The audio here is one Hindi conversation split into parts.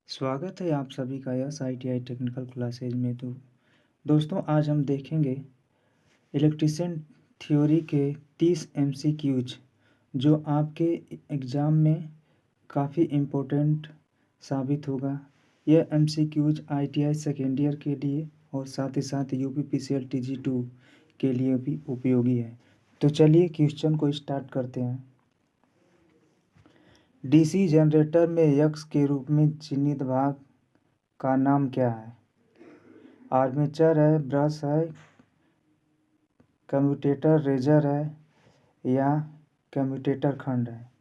स्वागत है आप सभी का यस ITI टेक्निकल क्लासेज में। तो दोस्तों, आज हम देखेंगे इलेक्ट्रीशियन थ्योरी के 30 MCQs जो आपके एग्ज़ाम में काफ़ी इम्पोर्टेंट साबित होगा। यह MCQs ITI सेकेंड ईयर के लिए और साथ ही साथ UPPCL TG2 के लिए भी उपयोगी है। तो चलिए क्वेश्चन को स्टार्ट करते हैं। डीसी जनरेटर में यक्स के रूप में चिन्हित भाग का नाम क्या है? आर्मेचर है, ब्रश है, कम्यूटेटर रेजर है या कम्यूटेटर खंड है।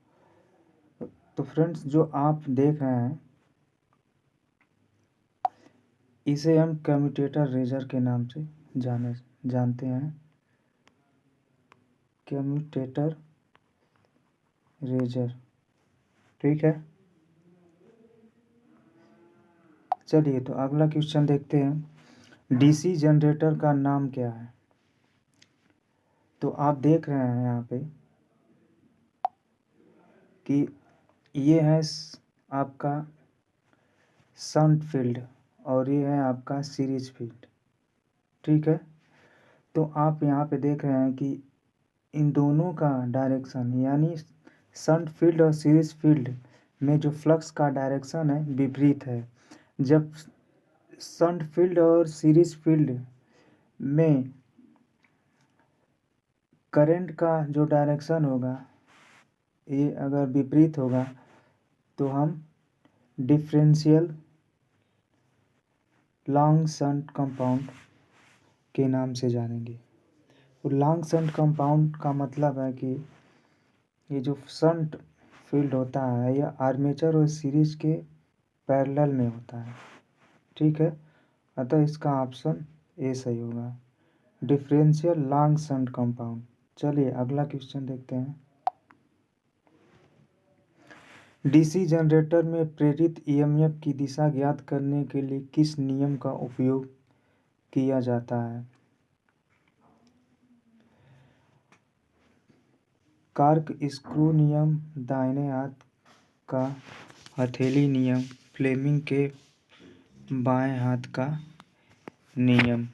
तो फ्रेंड्स, जो आप देख रहे हैं इसे हम कम्यूटेटर रेजर के नाम से जानते हैं। कम्यूटेटर रेजर, ठीक है। चलिए तो अगला क्वेश्चन देखते हैं। डीसी जनरेटर का नाम क्या है? तो आप देख रहे हैं यहाँ पे कि ये है आपका शंट फील्ड और ये है आपका सीरीज फील्ड, ठीक है। तो आप यहाँ पे देख रहे हैं कि इन दोनों का डायरेक्शन यानी शंट फील्ड और सीरीज फील्ड में जो फ्लक्स का डायरेक्शन है विपरीत है। जब शंट फील्ड और सीरीज फील्ड में करंट का जो डायरेक्शन होगा ये अगर विपरीत होगा तो हम डिफरेंशियल लॉन्ग शंट कंपाउंड के नाम से जानेंगे। तो लॉन्ग शंट कंपाउंड का मतलब है कि ये जो शंट फील्ड होता है यह आर्मेचर और सीरीज के पैरेलल में होता है, ठीक है। अतः इसका ऑप्शन ए सही होगा, डिफरेंशियल लॉन्ग शंट कंपाउंड। चलिए अगला क्वेश्चन देखते हैं। डीसी जनरेटर में प्रेरित ईएमएफ की दिशा ज्ञात करने के लिए किस नियम का उपयोग किया जाता है? कार्क स्क्रू नियम, दाहिने हाथ का हथेली नियम, फ्लेमिंग के बाएं हाथ का नियम।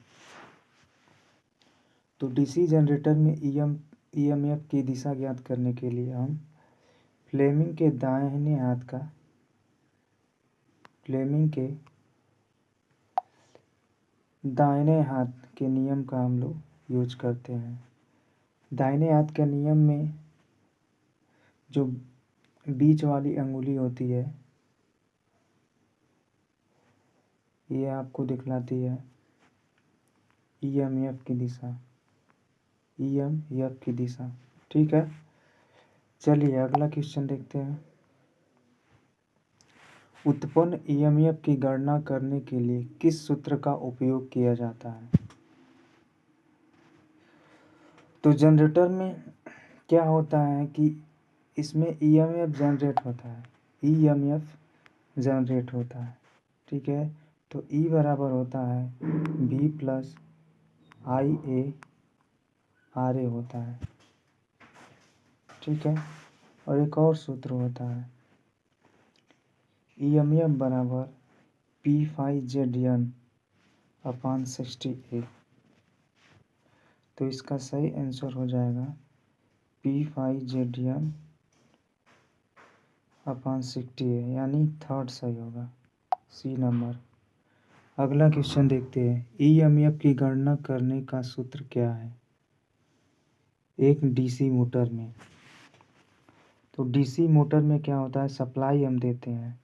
तो डीसी जनरेटर में ईएमएफ की दिशा ज्ञात करने के लिए हम फ्लेमिंग के दाहिने हाथ के नियम का हम लोग यूज करते हैं। दाहिने हाथ के नियम में जो बीच वाली अंगुली होती है ये आपको दिखलाती है ईएमएफ की दिशा, ठीक है। चलिए अगला क्वेश्चन देखते हैं। उत्पन्न ईएमएफ की गणना करने के लिए किस सूत्र का उपयोग किया जाता है? तो जनरेटर में क्या होता है कि इसमें ईएमएफ जनरेट होता है, ठीक है। तो E बराबर होता है V प्लस IA होता है, ठीक है। और एक और सूत्र होता है ईएमएफ बराबर P5ZN अपान 60A। तो इसका सही आंसर हो जाएगा P5ZN अपान 60A, यानी थर्ड सही होगा, सी नंबर। अगला क्वेश्चन देखते हैं। ईएमएफ की गणना करने का सूत्र क्या है एक डीसी मोटर में? तो डीसी मोटर में क्या होता है, सप्लाई हम देते हैं।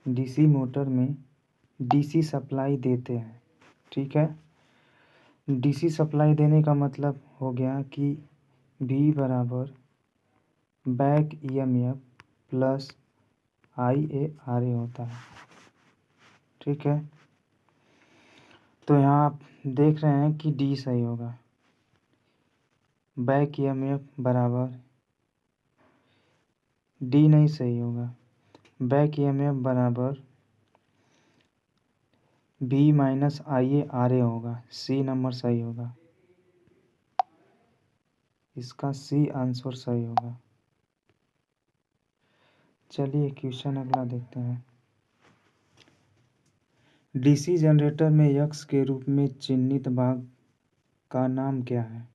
डीसी मोटर में डीसी सप्लाई देते हैं, ठीक है। डीसी सप्लाई देने का मतलब हो गया कि V बराबर बैक ईएमएफ प्लस IaRa होता है, ठीक है। तो यहाँ आप देख रहे हैं कि D सही होगा। बैक ईएमएफ बराबर D नहीं सही होगा। बैक ईएमएफ बराबर V माइनस IaRa होगा, सी नंबर सही होगा। इसका सी आंसर सही होगा। चलिए क्वेश्चन अगला देखते हैं। डीसी जनरेटर में यक्स के रूप में चिह्नित भाग का नाम क्या है?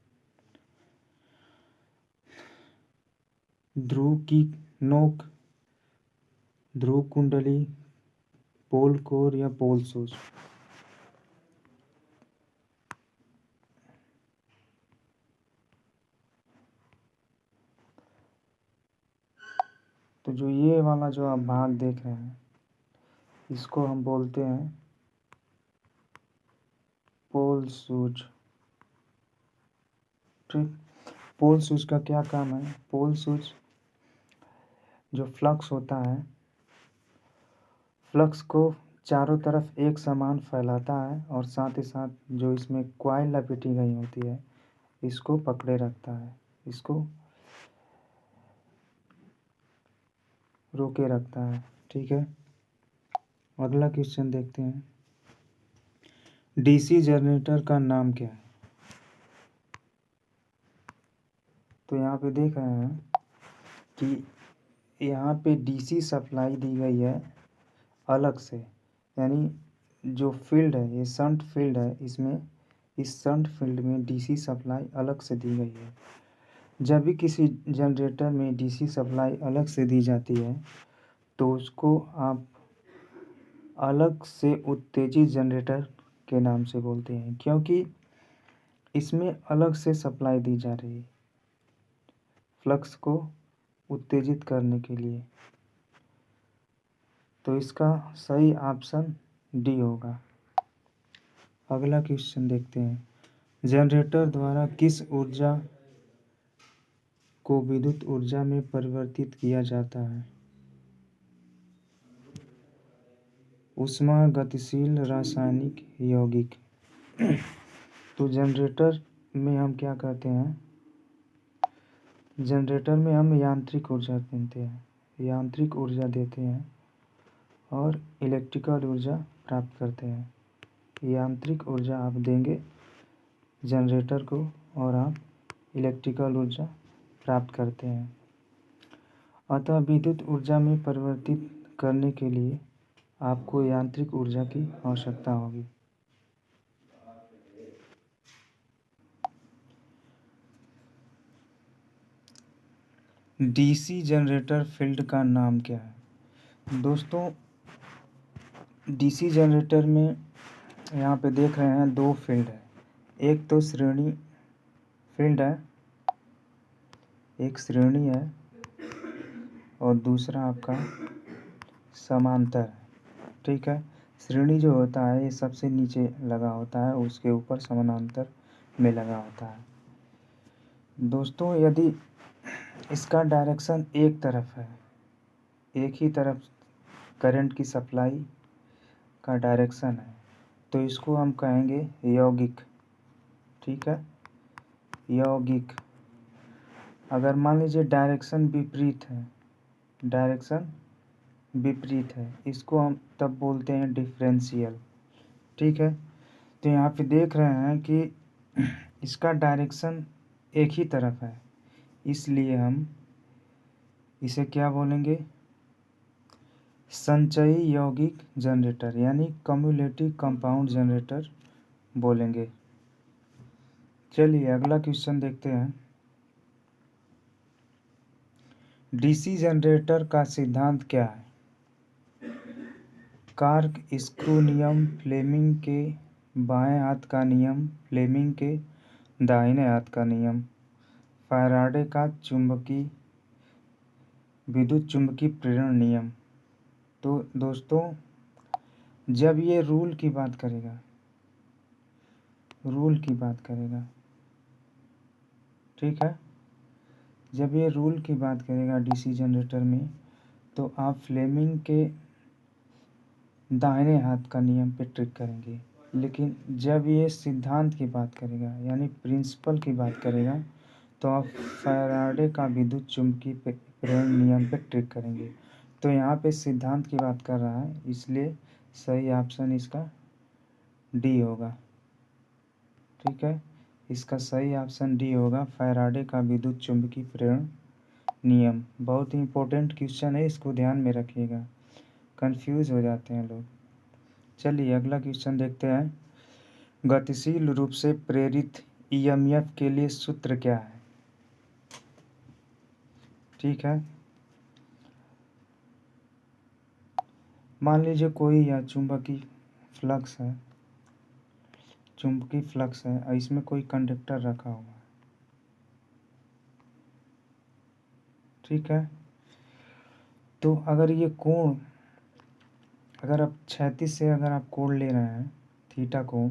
ध्रुव की नोक, ध्रुव कुंडली, पोल कोर या पोल सूच? तो जो ये वाला जो आप भाग देख रहे हैं इसको हम बोलते हैं पोल सूच। ठीक, पोल सूच का क्या काम है? पोल सूच जो फ्लक्स होता है, फ्लक्स को चारों तरफ एक समान फैलाता है और साथ ही साथ जो इसमें कॉइल लपेटी गई होती है इसको पकड़े रखता है, इसको रोके रखता है। ठीक है, अगला क्वेश्चन देखते हैं। डीसी जनरेटर का नाम क्या है? तो यहाँ पे देख रहे हैं कि यहाँ पे डीसी सप्लाई दी गई है अलग से, यानी जो फील्ड है, ये शंट फील्ड है, इसमें इस शंट फील्ड में डीसी सप्लाई अलग से दी गई है। जब भी किसी जनरेटर में डीसी सप्लाई अलग से दी जाती है तो उसको आप अलग से उत्तेजित जनरेटर के नाम से बोलते हैं, क्योंकि इसमें अलग से सप्लाई दी जा रही है फ्लक्स को उत्तेजित करने के लिए। तो इसका सही ऑप्शन डी होगा। अगला क्वेश्चन देखते हैं। जनरेटर द्वारा किस ऊर्जा को विद्युत ऊर्जा में परिवर्तित किया जाता है? ऊष्मा, गतिशील, रासायनिक, यौगिक? तो जनरेटर में हम क्या करते हैं? जनरेटर में हम यांत्रिक ऊर्जा देते हैं, यांत्रिक ऊर्जा देते हैं और इलेक्ट्रिकल ऊर्जा प्राप्त करते हैं। यांत्रिक ऊर्जा आप देंगे जनरेटर को और आप इलेक्ट्रिकल ऊर्जा प्राप्त करते हैं। अतः विद्युत ऊर्जा में परिवर्तित करने के लिए आपको यांत्रिक ऊर्जा की आवश्यकता होगी। डीसी जनरेटर फील्ड का नाम क्या है? दोस्तों, डीसी जनरेटर में यहाँ पे देख रहे हैं दो फील्ड है। एक तो श्रेणी फील्ड है, एक श्रेणी है और दूसरा आपका समांतर है। ठीक है, श्रेणी जो होता है ये सबसे नीचे लगा होता है, उसके ऊपर समानांतर में लगा होता है। दोस्तों, यदि इसका डायरेक्शन एक तरफ है, एक ही तरफ करंट की सप्लाई का डायरेक्शन है, तो इसको हम कहेंगे यौगिक। ठीक है, यौगिक। अगर मान लीजिए डायरेक्शन विपरीत है, डायरेक्शन विपरीत है, इसको हम तब बोलते हैं डिफरेंशियल। ठीक है, तो यहाँ पे देख रहे हैं कि इसका डायरेक्शन एक ही तरफ है, इसलिए हम इसे क्या बोलेंगे? संचयी यौगिक जनरेटर यानी कम्युलेटिव कंपाउंड जनरेटर बोलेंगे। चलिए अगला क्वेश्चन देखते हैं। डीसी जनरेटर का सिद्धांत क्या है? कार्क स्क्रू नियम, फ्लेमिंग के बाएं हाथ का नियम, फ्लेमिंग के दाहिने हाथ का नियम, फैराडे का विद्युत चुम्बकीय प्रेरण नियम? तो दोस्तों, जब ये रूल की बात करेगा, रूल की बात करेगा, ठीक है, जब ये रूल की बात करेगा डीसी जनरेटर में, तो आप फ्लेमिंग के दाहिने हाथ का नियम पे ट्रिक करेंगे। लेकिन जब ये सिद्धांत की बात करेगा यानी प्रिंसिपल की बात करेगा, तो आप फैराडे का विद्युत चुम्बकीय प्रेरण नियम पे ट्रिक करेंगे। तो यहाँ पे सिद्धांत की बात कर रहा है, इसलिए सही ऑप्शन इसका डी होगा। ठीक है, इसका सही ऑप्शन डी होगा, फैराडे का विद्युत चुम्बकीय प्रेरण नियम। बहुत ही इंपॉर्टेंट क्वेश्चन है, इसको ध्यान में रखिएगा, कंफ्यूज हो जाते हैं लोग। चलिए अगला क्वेश्चन देखते हैं। गतिशील रूप से प्रेरित ईएमएफ के लिए सूत्र क्या है? ठीक है, मान लीजिए कोई या चुंबकीय फ्लक्स है, और इसमें कोई कंडक्टर रखा हुआ है। ठीक है, तो अगर ये कोण, अगर आप क्षैतिज से अगर आप कोण ले रहे हैं थीटा को,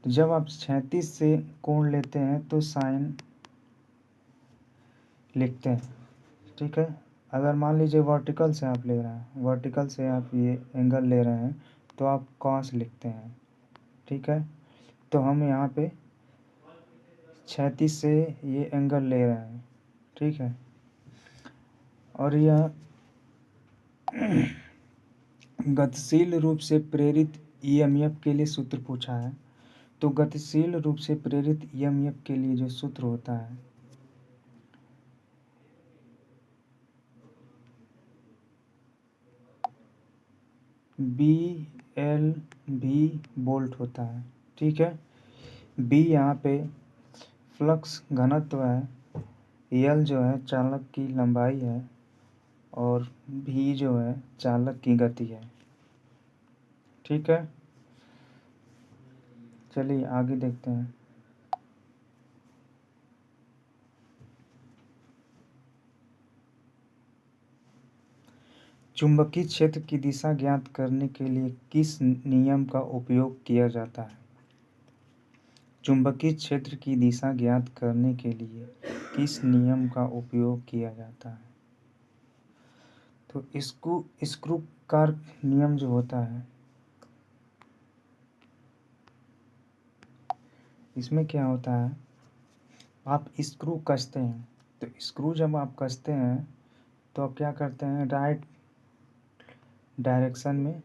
तो जब आप क्षैतिज से कोण लेते हैं तो साइन लिखते हैं। ठीक है, अगर मान लीजिए वर्टिकल से आप ले रहे हैं, वर्टिकल से आप ये एंगल ले रहे हैं तो आप कॉस लिखते हैं। ठीक है, तो हम यहाँ पे क्षैतिज से ये एंगल ले रहे हैं। ठीक है, और यह गतिशील रूप से प्रेरित ईएमएफ के लिए सूत्र पूछा है। तो गतिशील रूप से प्रेरित ईएमएफ के लिए जो सूत्र होता है, B/L/V वोल्ट होता है। ठीक है, B यहाँ पे फ्लक्स घनत्व है, L जो है चालक की लंबाई है, और V जो है चालक की गति है। ठीक है, चलिए आगे देखते हैं। चुंबकीय क्षेत्र की दिशा ज्ञात करने के लिए किस नियम का उपयोग किया जाता है? चुंबकीय क्षेत्र की दिशा ज्ञात करने के लिए किस नियम का उपयोग किया जाता है? तो स्क्रू कार्क नियम जो होता है, इसमें क्या होता है, आप स्क्रू कसते हैं, तो स्क्रू जब आप कसते हैं तो आप क्या करते हैं, राइट डायरेक्शन में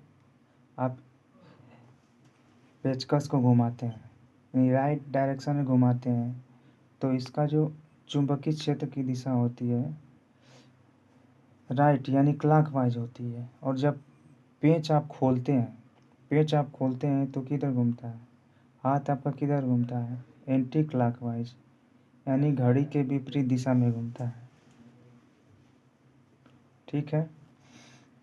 आप पेचकस को घुमाते हैं, यानी राइट डायरेक्शन में घुमाते हैं, तो इसका जो चुंबकीय क्षेत्र की दिशा होती है राइट यानी क्लॉकवाइज होती है। और जब पेंच आप खोलते हैं तो किधर घूमता है, हाथ आपका किधर घूमता है, एंटी क्लॉकवाइज यानी घड़ी के विपरीत दिशा में घूमता है। ठीक है,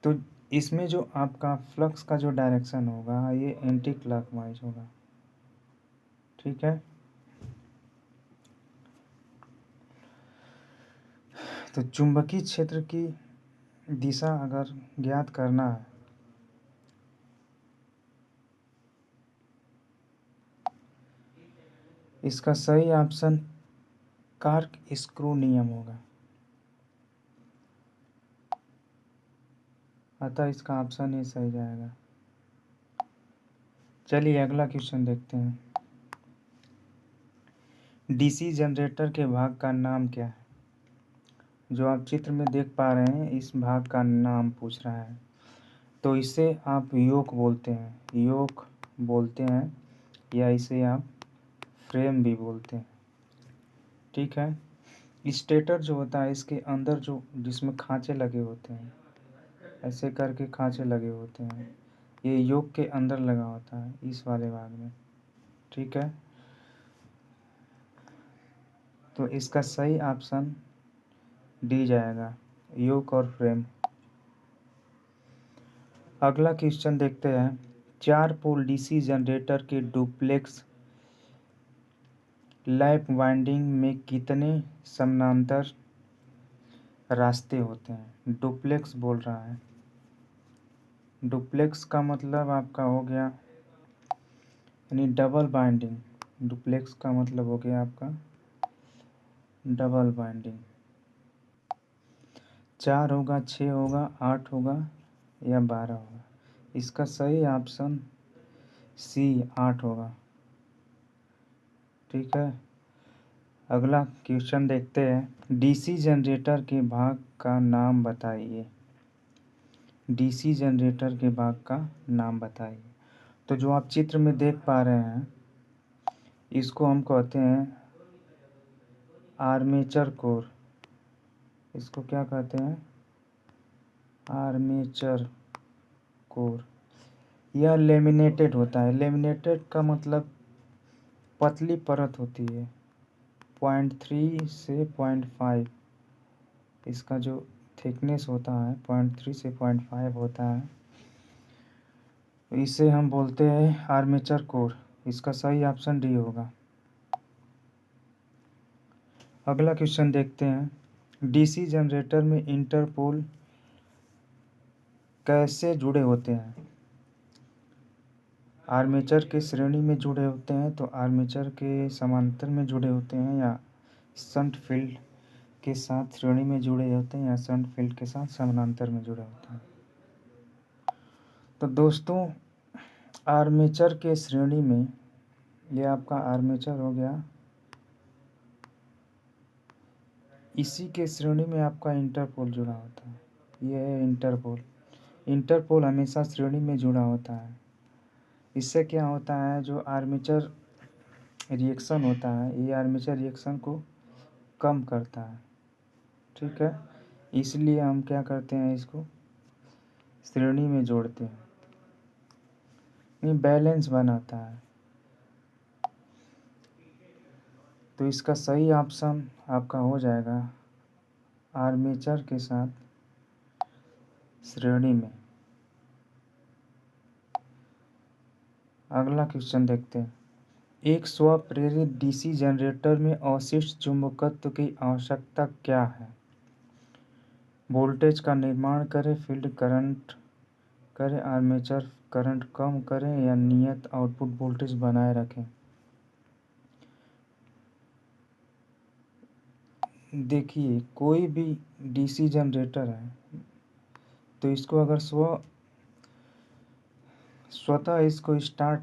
तो इसमें जो आपका फ्लक्स का जो डायरेक्शन होगा ये एंटी क्लॉकवाइज होगा। ठीक है, तो चुंबकीय क्षेत्र की दिशा अगर ज्ञात करना है, इसका सही ऑप्शन कार्क स्क्रू नियम होगा, अतः इसका ऑप्शन ही सही जाएगा। चलिए अगला क्वेश्चन देखते हैं। डीसी जनरेटर के भाग का नाम क्या है? जो आप चित्र में देख पा रहे हैं इस भाग का नाम पूछ रहा है, तो इसे आप योक बोलते हैं, या इसे आप फ्रेम भी बोलते हैं। ठीक है, स्टेटर जो होता है इसके अंदर जो जिसमें खांचे लगे होते हैं, ऐसे करके खांचे लगे होते हैं, ये योक के अंदर लगा होता है इस वाले भाग में। ठीक है, तो इसका सही ऑप्शन डी जाएगा, योक और फ्रेम। अगला क्वेश्चन देखते हैं। 4 पोल डीसी जनरेटर के डुप्लेक्स लैप वाइंडिंग में कितने समानांतर रास्ते होते हैं? डुप्लेक्स बोल रहा है, डुप्लेक्स का मतलब आपका हो गया यानी डबल बाइंडिंग, डुप्लेक्स का मतलब हो गया आपका डबल बाइंडिंग। 4 होगा, 6 होगा, 8 होगा या 12 होगा? इसका सही ऑप्शन सी 8 होगा। ठीक है, अगला क्वेश्चन देखते हैं। डीसी जनरेटर के भाग का नाम बताइए, डीसी जनरेटर के भाग का नाम बताइए। तो जो आप चित्र में देख पा रहे हैं इसको हम कहते हैं आर्मेचर कोर। इसको क्या कहते हैं? Armature core. यह लेमिनेटेड होता है। लेमिनेटेड का मतलब पतली परत होती है। 0.3 से 0.5 इसका जो थिकनेस होता है 0.3 से 0.5 होता है। इसे हम बोलते हैं आर्मेचर कोर। इसका सही ऑप्शन डी होगा। अगला क्वेश्चन देखते हैं। डीसी जनरेटर में इंटरपोल कैसे जुड़े होते हैं? आर्मेचर के श्रेणी में जुड़े होते हैं तो आर्मेचर के समांतर में जुड़े होते हैं, या शंट फील्ड के साथ श्रेणी में जुड़े होते हैं, या शंट फील्ड के साथ समानांतर में जुड़े होते हैं। तो दोस्तों, आर्मेचर के श्रेणी में, ये आपका आर्मेचर हो गया, इसी के श्रेणी में आपका इंटरपोल जुड़ा होता है। ये है इंटरपोल। इंटरपोल हमेशा श्रेणी में जुड़ा होता है। इससे क्या होता है, जो आर्मेचर रिएक्शन होता है, ये आर्मेचर रिएक्शन को कम करता है। ठीक है, इसलिए हम क्या करते हैं, इसको श्रेणी में जोड़ते हैं, ये बैलेंस बनाता है। तो इसका सही ऑप्शन आपका हो जाएगा आर्मेचर के साथ श्रेणी में। अगला क्वेश्चन देखते हैं। एक स्व प्रेरित डीसी जनरेटर में अवशिष्ट चुंबकत्व की आवश्यकता क्या है? वोल्टेज का निर्माण करें, फील्ड करंट करें, आर्मेचर करंट कम करें, या नियत आउटपुट वोल्टेज बनाए रखें। देखिए, कोई भी डीसी जनरेटर है तो इसको अगर स्वतः इसको स्टार्ट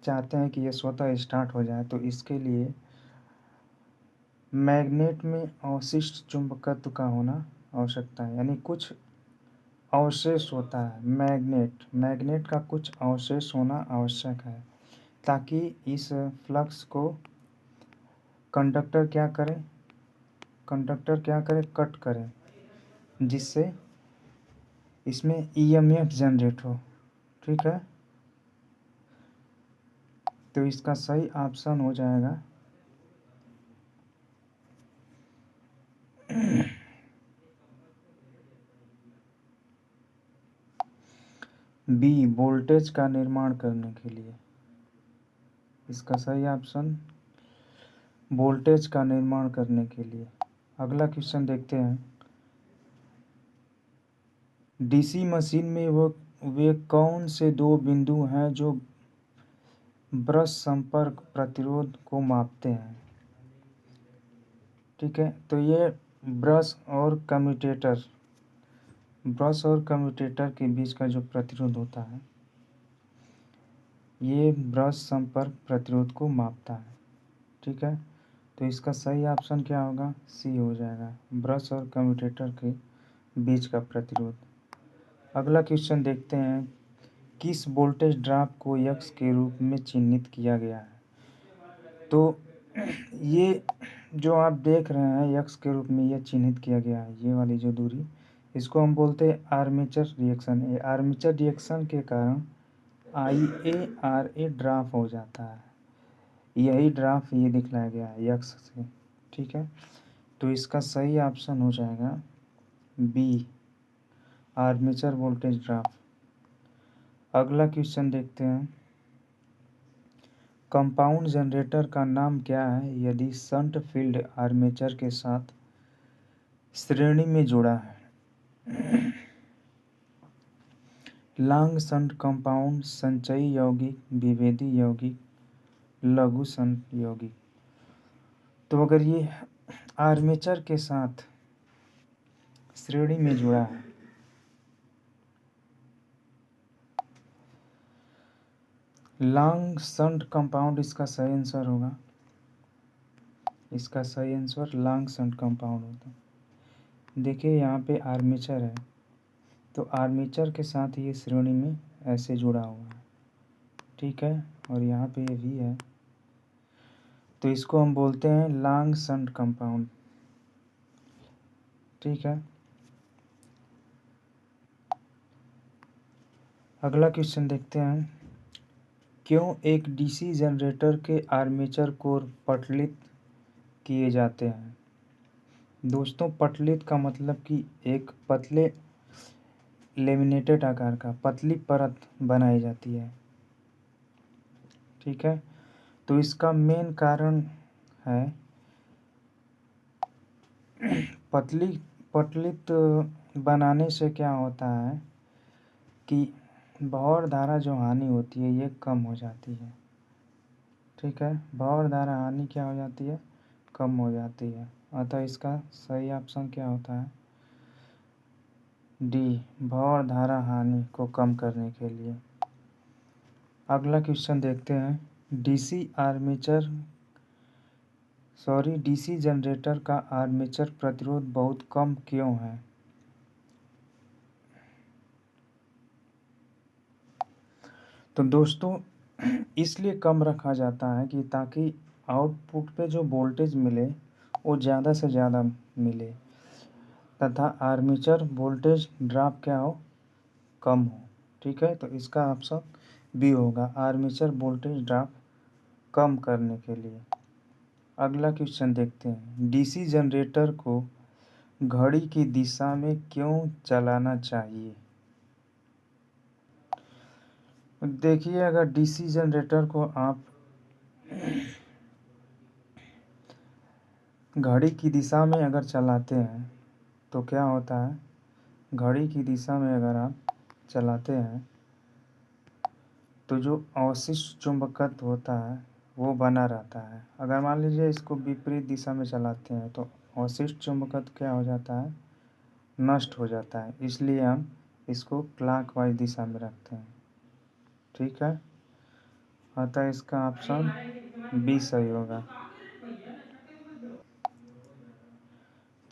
चाहते हैं कि ये स्वतः स्टार्ट हो जाए, तो इसके लिए मैग्नेट में अवशिष्ट चुंबकत्व का होना आवश्यकता है। यानी कुछ अवशेष होता है, मैग्नेट का कुछ अवशेष होना आवश्यक है, ताकि इस फ्लक्स को कंडक्टर क्या करे, कट करे, जिससे इसमें ईएमएफ जनरेट हो। ठीक है, तो इसका सही ऑप्शन हो जाएगा बी, वोल्टेज का निर्माण करने के लिए। इसका सही ऑप्शन वोल्टेज का निर्माण करने के लिए। अगला क्वेश्चन देखते हैं। डीसी मशीन में वे कौन से दो बिंदु हैं जो ब्रश संपर्क प्रतिरोध को मापते हैं? ठीक है, तो ये ब्रश और कम्यूटेटर के बीच का जो प्रतिरोध होता है, ये ब्रश संपर्क प्रतिरोध को मापता है। ठीक है, तो इसका सही ऑप्शन क्या होगा? सी हो जाएगा, ब्रश और कम्यूटेटर के बीच का प्रतिरोध। अगला क्वेश्चन देखते हैं। किस वोल्टेज ड्रॉप को यक्स के रूप में चिह्नित किया गया है? तो ये जो आप देख रहे हैं यक्स के रूप में, यह चिह्नित किया गया है, ये वाली जो दूरी, इसको हम बोलते हैं आर्मेचर रिएक्शन। ये आर्मेचर रिएक्शन के कारण IA ड्रॉप हो जाता है। यही ड्रॉप ये दिखलाया गया है यक्स से। ठीक है, तो इसका सही ऑप्शन हो जाएगा बी, आर्मेचर वोल्टेज ड्रॉप। अगला क्वेश्चन देखते हैं। कंपाउंड जनरेटर का नाम क्या है यदि शंट फील्ड आर्मेचर के साथ श्रेणी में जुड़ा है? लॉन्ग शंट कंपाउंड, संचयी यौगिक, विभेदी यौगिक, लघु शंट यौगिक। तो अगर ये आर्मेचर के साथ श्रेणी में जुड़ा है, लॉन्ग शंट कंपाउंड इसका सही आंसर होगा। इसका सही आंसर लॉन्ग शंट कंपाउंड होता है। देखिए, यहाँ पे आर्मेचर है, तो आर्मेचर के साथ ये श्रेणी में ऐसे जुड़ा हुआ है। ठीक है, और यहाँ पे ये भी है, तो इसको हम बोलते हैं लॉन्ग शंट कंपाउंड। ठीक है, अगला क्वेश्चन देखते हैं, क्यों एक डीसी जनरेटर के आर्मेचर कोर पटलित किए जाते हैं? दोस्तों, पटलित का मतलब कि एक पतले लेमिनेटेड आकार का पतली परत बनाई जाती है। ठीक है, तो इसका मेन कारण है पतलित बनाने से क्या होता है कि भंवर धारा जो हानि होती है ये कम हो जाती है। ठीक है, भंवर धारा हानि क्या हो जाती है? कम हो जाती है। अतः इसका सही ऑप्शन क्या होता है? डी, भंवर धारा हानि को कम करने के लिए। अगला क्वेश्चन देखते हैं, डीसी जनरेटर का आर्मेचर प्रतिरोध बहुत कम क्यों है? तो दोस्तों, इसलिए कम रखा जाता है कि ताकि आउटपुट पे जो वोल्टेज मिले वो ज़्यादा से ज़्यादा मिले तथा आर्मेचर वोल्टेज ड्रॉप क्या हो? कम हो। ठीक है, तो इसका ऑप्शन बी होगा, आर्मेचर वोल्टेज ड्रॉप कम करने के लिए। अगला क्वेश्चन देखते हैं, डीसी जनरेटर को घड़ी की दिशा में क्यों चलाना चाहिए? देखिए, अगर डीसी जनरेटर को आप घड़ी की दिशा में अगर चलाते हैं तो क्या होता है, घड़ी की दिशा में अगर आप चलाते हैं तो जो अवशिष्ट चुंबकत्व होता है वो बना रहता है। अगर मान लीजिए इसको विपरीत दिशा में चलाते हैं तो अवशिष्ट चुंबकत्व क्या हो जाता है? नष्ट हो जाता है। इसलिए हम इसको क्लॉकवाइज दिशा में रखते हैं। ठीक है, अतः इसका ऑप्शन बी सही होगा।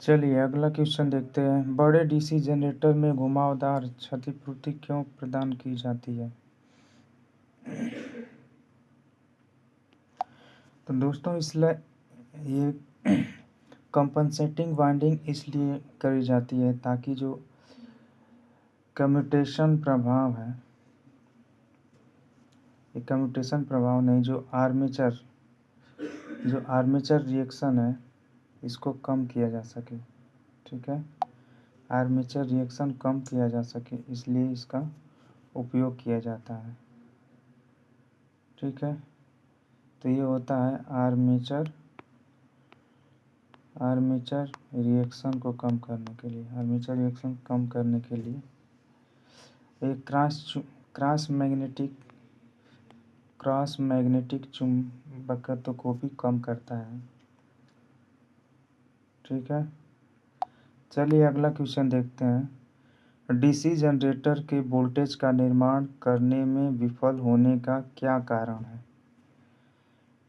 चलिए अगला क्वेश्चन देखते हैं, बड़े डीसी जनरेटर में घुमावदार क्षतिपूर्ति क्यों प्रदान की जाती है? तो दोस्तों, इसलिए ये कंपनसेटिंग वाइंडिंग इसलिए करी जाती है ताकि जो कम्यूटेशन प्रभाव है, ये कम्यूटेशन प्रभाव नहीं, जो आर्मेचर रिएक्शन है इसको कम किया जा सके। ठीक है, आर्मेचर रिएक्शन कम किया जा सके इसलिए इसका उपयोग किया जाता है। ठीक है, तो ये होता है आर्मेचर रिएक्शन को कम करने के लिए, आर्मेचर रिएक्शन कम करने के लिए एक क्रॉस मैग्नेटिक चुंबकत्व को भी कम करता है। ठीक है, चलिए अगला क्वेश्चन देखते हैं, डीसी जनरेटर के वोल्टेज का निर्माण करने में विफल होने का क्या कारण है?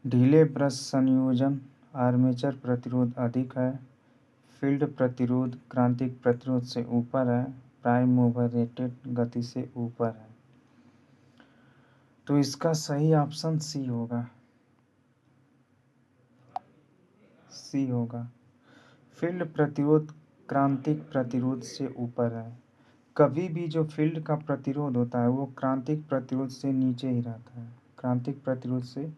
ढीले ब्रश संयोजन, आर्मेचर प्रतिरोध अधिक है, फील्ड प्रतिरोध क्रांतिक प्रतिरोध से ऊपर है, प्राइम मूवर रेटेड गति से ऊपर है। तो इसका सही ऑप्शन सी होगा। फील्ड प्रतिरोध क्रांतिक प्रतिरोध से ऊपर है। कभी भी जो फील्ड का प्रतिरोध होता है वो क्रांतिक प्रतिरोध से नीचे ही रहता है, क्रांतिक प्रतिरोध से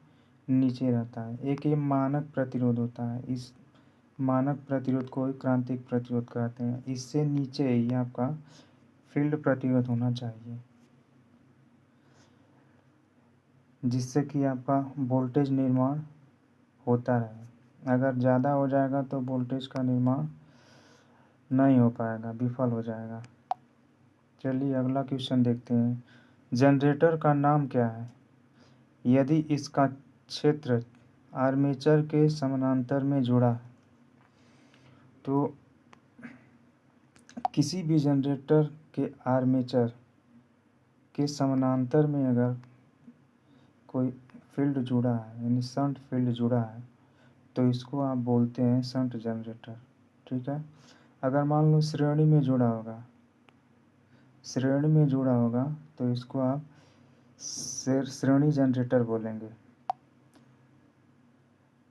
नीचे रहता है। एक ये मानक प्रतिरोध होता है, इस मानक प्रतिरोध को क्रांतिक प्रतिरोध कहते हैं। इससे नीचे ही आपका फील्ड प्रतिरोध होना चाहिए जिससे कि आपका वोल्टेज निर्माण होता रहे। अगर ज़्यादा हो जाएगा तो वोल्टेज का निर्माण नहीं हो पाएगा, विफल हो जाएगा। चलिए अगला क्वेश्चन देखते हैं, जनरेटर का नाम क्या है यदि इसका क्षेत्र आर्मेचर के समानांतर में जुड़ा है? तो किसी भी जनरेटर के आर्मेचर के समानांतर में अगर कोई फील्ड जुड़ा है यानी शंट फील्ड जुड़ा है तो इसको आप बोलते हैं शंट जनरेटर। ठीक है, अगर मान लो श्रेणी में जुड़ा होगा तो इसको आप श्रेणी जनरेटर बोलेंगे।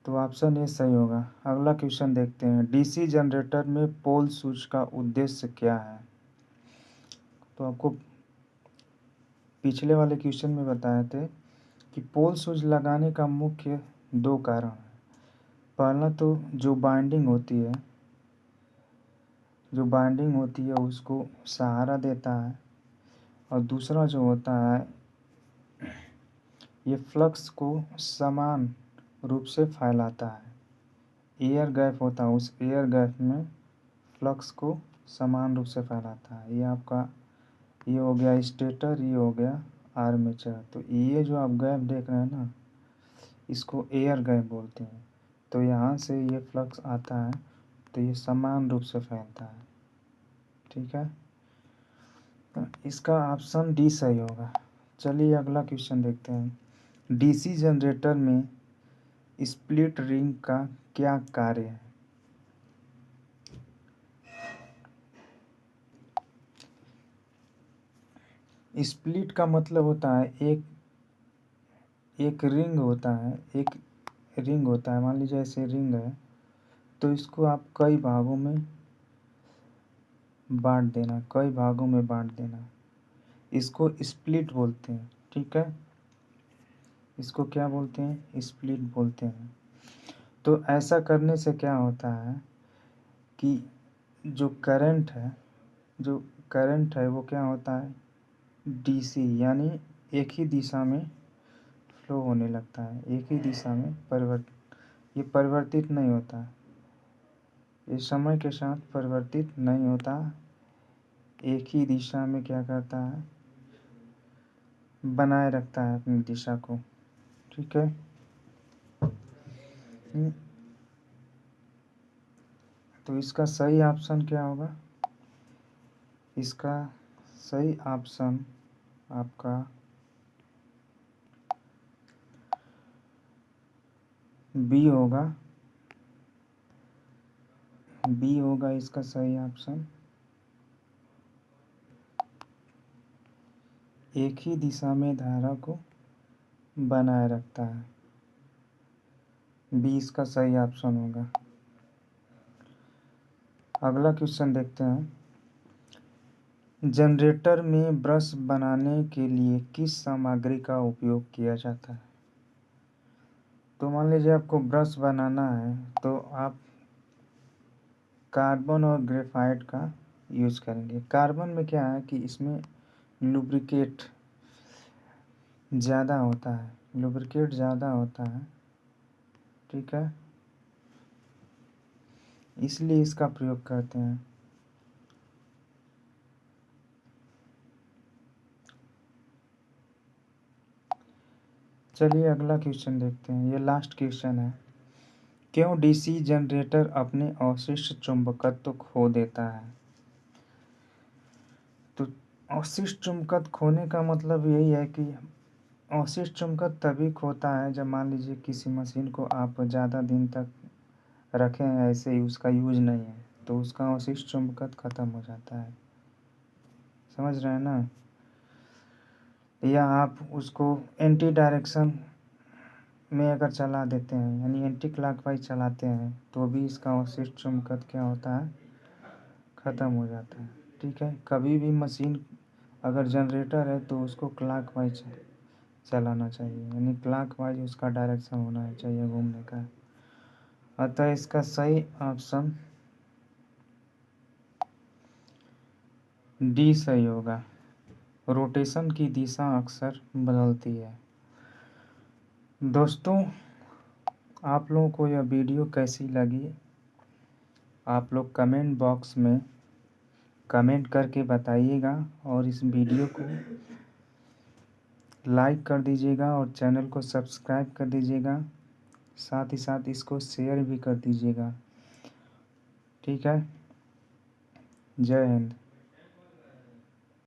तो ऑप्शन ए सही होगा। अगला क्वेश्चन देखते हैं, डीसी जनरेटर में पोल स्विच का उद्देश्य क्या है? तो आपको पिछले वाले क्वेश्चन में बताए थे कि पोल शूज लगाने का मुख्य 2 कारण है। पहला तो जो बाइंडिंग होती है उसको सहारा देता है, और दूसरा जो होता है ये फ्लक्स को समान रूप से फैलाता है। एयर गैप होता है, उस एयर गैप में फ्लक्स को समान रूप से फैलाता है। ये हो गया स्टेटर, ये हो गया आर्मेचर। तो ये जो आप गैप देख रहे हैं ना, इसको एयर गैप बोलते हैं। तो यहाँ से ये फ्लक्स आता है तो ये समान रूप से फैलता है। ठीक है, तो इसका ऑप्शन डी सही होगा। चलिए अगला क्वेश्चन देखते हैं। डीसी जनरेटर में स्प्लिट रिंग का क्या कार्य है? स्प्लिट का मतलब होता है एक रिंग होता है, मान लीजिए ऐसे रिंग है, तो इसको आप कई भागों में बांट देना, इसको स्प्लिट बोलते हैं। ठीक है, इसको क्या बोलते हैं? स्प्लिट बोलते हैं। तो ऐसा करने से क्या होता है कि जो करंट है वो क्या होता है? डीसी, यानी एक ही दिशा में फ्लो होने लगता है, एक ही दिशा में ये परिवर्तित नहीं होता, ये समय के साथ परिवर्तित नहीं होता, एक ही दिशा में क्या करता है? बनाए रखता है अपनी दिशा को। ठीक है, तो इसका सही ऑप्शन क्या होगा? इसका सही ऑप्शन आपका बी होगा इसका सही ऑप्शन। एक ही दिशा में धारा को बनाए रखता है, बी इसका सही ऑप्शन होगा। अगला क्वेश्चन देखते हैं। जनरेटर में ब्रश बनाने के लिए किस सामग्री का उपयोग किया जाता है? तो मान लीजिए आपको ब्रश बनाना है तो आप कार्बन और ग्रेफाइट का यूज़ करेंगे। कार्बन में क्या है कि इसमें लुब्रिकेट ज़्यादा होता है। ठीक है, इसलिए इसका प्रयोग करते हैं। चलिए अगला क्वेश्चन देखते हैं, ये लास्ट क्वेश्चन है। क्यों डीसी जनरेटर अपने अवशिष्ट चुंबकत्व खो देता है? तो अवशिष्ट चुंबकत्व खोने का मतलब यही है कि अवशिष्ट चुंबकत्व तभी खोता है जब मान लीजिए किसी मशीन को आप ज़्यादा दिन तक रखें, ऐसे ही उसका यूज नहीं है, तो उसका अवशिष्ट चुंबकत्व खत्म हो जाता है। समझ रहे हैं ना? या आप उसको एंटी डायरेक्शन में अगर चला देते हैं, यानी एंटी क्लॉकवाइज चलाते हैं, तो भी इसका अवशिष्ट चुंबकत्व क्या होता है? ख़त्म हो जाता है। ठीक है, कभी भी मशीन अगर जनरेटर है तो उसको क्लॉकवाइज चलाना चाहिए, यानी क्लॉकवाइज उसका डायरेक्शन होना चाहिए घूमने का। अतः इसका सही ऑप्शन डी सही होगा। रोटेशन की दिशा अक्सर बदलती है। दोस्तों, आप लोगों को यह वीडियो कैसी लगी? आप लोग कमेंट बॉक्स में कमेंट करके बताइएगा, और इस वीडियो को लाइक कर दीजिएगा और चैनल को सब्सक्राइब कर दीजिएगा, साथ ही साथ इसको शेयर भी कर दीजिएगा। ठीक है, जय हिंद।